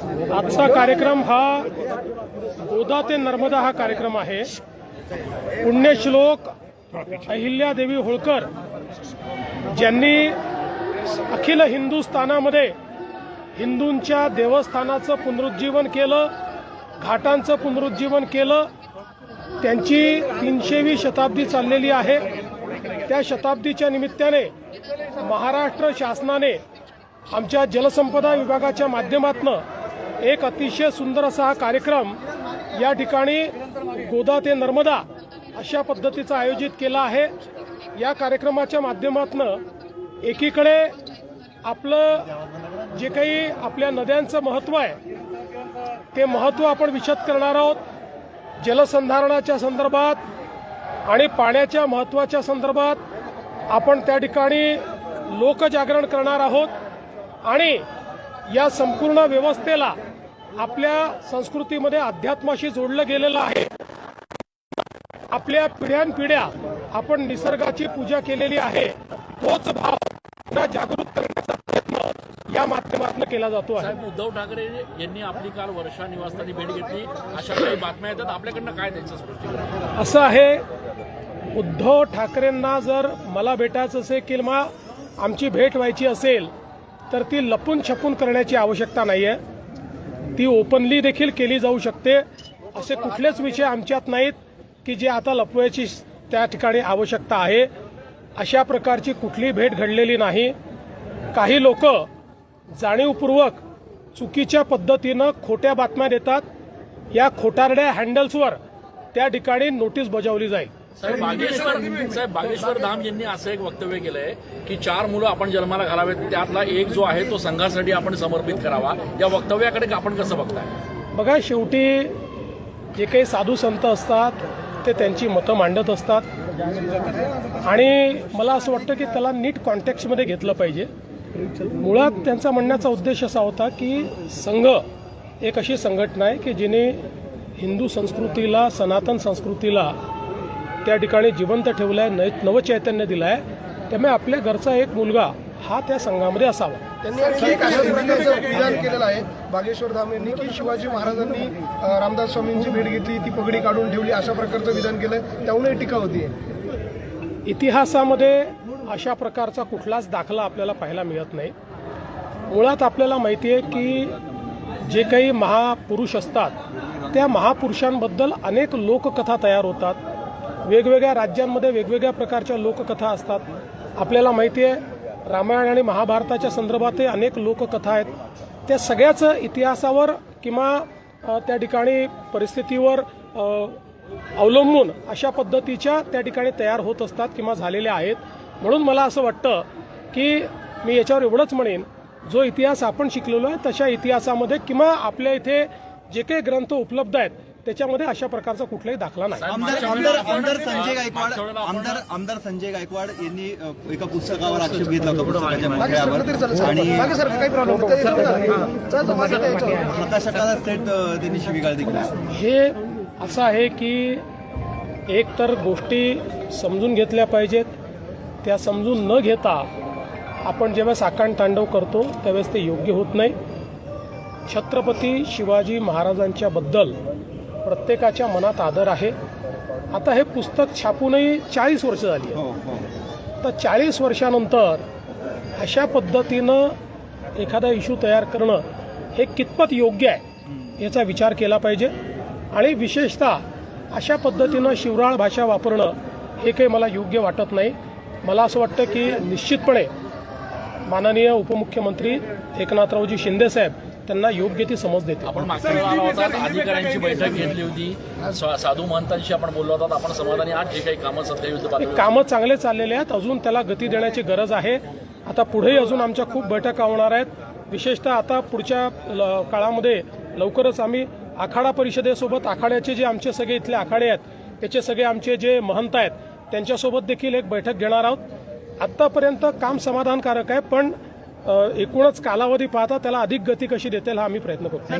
आजचा कार्यक्रम हा गोदा ते नर्मदा हा कार्यक्रम आहे। पुण्यश्लोक अहिल्यादेवी होळकर ज्यांनी अखिल हिंदुस्थानामध्ये हिंदूंच्या देवस्थानाचं पुनरुज्जीवन केलं, घाटांचं पुनरुज्जीवन केलं। त्यांची 300वी शताब्दी चाललेली आहे। त्या शताब्दीच्या निमित्ताने महाराष्ट्र शासनाने आमच्या जलसंपदा विभागाच्या माध्यमातून एक अतिशय सुंदर असा हा कार्यक्रम या ठिकाणी गोदा ते नर्मदा अशा पद्धतीचा आयोजित केला आहे। या कार्यक्रमाच्या माध्यमातून एकीकडे आपलं जे काही आपल्या नद्यांचं महत्त्व आहे ते महत्त्व आपण विशद करणार आहोत। जलसंधारणाच्या संदर्भात आणि पाण्याच्या महत्त्वाच्या संदर्भात आपण त्या ठिकाणी लोकजागरण करणार आहोत आणि या संपूर्ण व्यवस्थेला आपल्या संस्कृतीमध्ये अध्यात्माशी जोडलं गेलेलं आहे। आपल्या पिढ्यानपिढ्या आपण निसर्गाची पूजा केलेली आहे, तोच भाव जागृत करण्याचा प्रयत्न या माध्यमातून केला जातो आहे। उद्धव ठाकरे यांनी आपली काल वर्षा निवासस्थानी भेट घेतली, अशा काही बातम्या येतात, आपल्याकडनं काय त्यांचं स्पष्टीकरण? असं आहे, उद्धव ठाकरेंना जर मला भेटायचं असेल किंवा आमची भेट व्हायची असेल तर ती लपून छपून करण्याची आवश्यकता नाही आहे। ती ओपनली देखील केली जाऊ शकते। असे कुठलेच विषय आमच्यात नाहीत की जे आता लपवायची त्या ठिकाणी आवश्यकता आहे। अशा प्रकारची कुठली भेट घडलेली नाही। काही लोक जाणीवपूर्वक चुकीच्या पद्धतीनं खोट्या बातम्या देतात। या खोटारड्या हँडल्सवर त्या ठिकाणी नोटीस बजावली जाईल। साहेब बागेश्वर धाम यांनी असं एक वक्तव्य केलंय की 4 मुलं आपण जन्माला घालावेत, त्यातला एक जो आहे तो संघासाठी आपण समर्पित करावा। या वक्तव्याकडे आपण कसं बघताय? बघा, शेवटी जे काही साधू संत असतात ते त्यांची मतं मांडत असतात आणि मला असं वाटतं की त्याला नीट कॉन्टेक्स्टमध्ये घेतलं पाहिजे। मुळात त्यांचा म्हणण्याचा उद्देश असा होता की संघ एक अशी संघटना आहे की जिने हिंदू संस्कृतीला, सनातन संस्कृतीला त्या ठिकाणी जिवंत ठेवलं आहे, नवचैतन्य दिलं आहे। त्यामुळे आपल्या घरचा एक मुलगा हा त्या संघामध्ये असावा। त्यांनी आणखी एक विधान केलेलं आहे बागेश्वर धाम यांनी की शिवाजी महाराजांनी रामदास स्वामींची भेट घेतली, ती पगडी काढून ठेवली, अशा प्रकारचं विधान केलंय, त्यामुळे टीका होती। इतिहासामध्ये अशा प्रकारचा कुठलाच दाखला आपल्याला पाहायला मिळत नाही। मुळात आपल्याला माहिती आहे की जे काही महापुरुष असतात त्या महापुरुषांबद्दल अनेक लोककथा तयार होतात। वेगवेगळ्या राज्यांमध्ये वेगवेगळ्या प्रकारच्या लोककथा असतात। आपल्याला माहिती आहे रामायण आणि महाभारताच्या संदर्भातही अनेक लोककथा आहेत। त्या सगळ्याच इतिहासावर किंवा त्या ठिकाणी परिस्थितीवर अवलंबून अशा पद्धतीच्या त्या ठिकाणी तयार होत असतात किंवा झालेल्या आहेत। म्हणून मला असं वाटतं की मी याच्यावर एवढंच म्हणेन, जो इतिहास आपण शिकलेलो आहे तशा इतिहासामध्ये किंवा आपल्या इथे जे काही ग्रंथ उपलब्ध आहेत त्याच्यामध्ये अशा प्रकारचा कुठलाही दाखला नाही। आमदार संजय गायकवाड यांनी एका पुस्तकावर आक्षेप घेतला होता त्यांनी शिवीगाळ दिली। हे असं आहे की एक तर गोष्टी समजून घेतल्या पाहिजेत, त्या समजून न घेता आपण जेव्हा साकाण तांडव करतो त्यावेळेस ते योग्य होत नाही। छत्रपती शिवाजी महाराजांच्या बद्दल प्रत्येकाच्या मनात आदर आहे। आता हे पुस्तक छापूनही 40 वर्ष झाली आहे। तर 40 वर्षानंतर अशा पद्धतीनं एखादा इश्यू तयार करणं हे कितपत योग्य आहे याचा विचार केला पाहिजे। आणि विशेषतः अशा पद्धतीनं शिवराळ भाषा वापरणं हे काही मला योग्य वाटत नाही। मला असं वाटतं की निश्चितपणे माननीय उपमुख्यमंत्री एकनाथरावजी शिंदे साहेब त्यांना योग्य ती समज देते। आपण मागच्या वेळेला अधिकाऱ्यांची बैठक घेतली होती, साधू महंतांशी आपण बोललो होतो, आपण समाधानी आहात? जे काही कामं सध्या युद्ध पातळीवर कामं चांगले चाललेले आहेत, अजून त्याला गती देण्याची गरज आहे। आता पुढेही अजून आमच्या खूप बैठका होणार आहेत। विशेषतः आता पुढच्या काळामध्ये लवकरच आम्ही आखाडा परिषदेसोबत आखाड्याचे जे आमचे सगळे इथले आखाडे आहेत त्याचे सगळे आमचे जे महंत आहेत त्यांच्यासोबत देखील एक बैठक घेणार आहोत। आत्तापर्यंत काम समाधानकारक आहे, पण एकूणच कालावधी पाहता त्याला अधिक गती कशी देता येईल हा आम्ही प्रयत्न करतो।